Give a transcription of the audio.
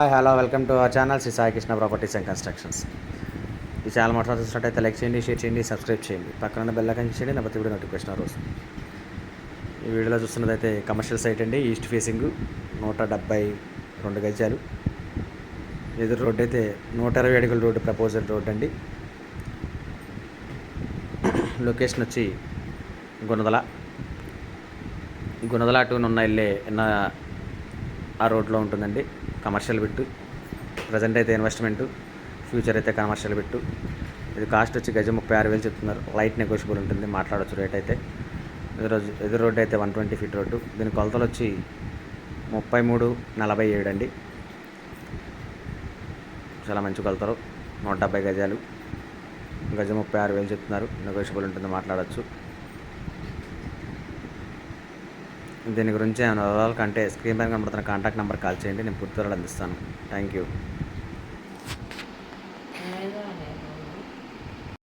Hi hello welcome to our channel Shri Sai Krishna properties and constructions. ఈ channel మొదటి చూసినట్టయితే like చేయండి, షేర్ చేయండి, సబ్స్క్రైబ్ చేయండి, పక్కన బెల్ ఐకాన్ చేయండి, నా ప్రతి వీడియో నోటిఫికేషన్ వస్తుంది. ఈ వీడియోలో చూస్తున్నదైతే కమర్షియల్ సైట్ అండి. ఈస్ట్ ఫేసింగ్ 172 గజాలు. ఎదురు రోడ్డు అయితే 120 అడుగుల రోడ్డు, ప్రపోజల్ రోడ్ అండి. లొకేషన్ వచ్చి గుణదల టు నున్న వెళ్ళే ఆ రోడ్లో ఉంటుందండి. కమర్షియల్ బిట్టు, ప్రజెంట్ అయితే ఇన్వెస్ట్మెంటు, ఫ్యూచర్ అయితే కమర్షియల్ బిట్టు. ఇది కాస్ట్ వచ్చి గజం 36,000 చెప్తున్నారు. లైట్ నెగోషియబుల్ ఉంటుంది, మాట్లాడవచ్చు రేట్ అయితే. ఎదురు రోడ్డు అయితే 120 ఫీట్ రోడ్డు. దీని కొలతలు వచ్చి 33/47 అండి. చాలా మంచి కొలతలు. 170 గజాలు, గజం 36,000 చెప్తున్నారు. నెగోషియబుల్ ఉంటుంది, మాట్లాడవచ్చు. దీని గురించి ఏమైనా వివరాలు కంటే స్క్రీన్ పైన కనబడుతున్న కాంటాక్ట్ నెంబర్ కాల్ చేయండి, నేను పూర్తి వివరాలు అందిస్తాను. Thank you.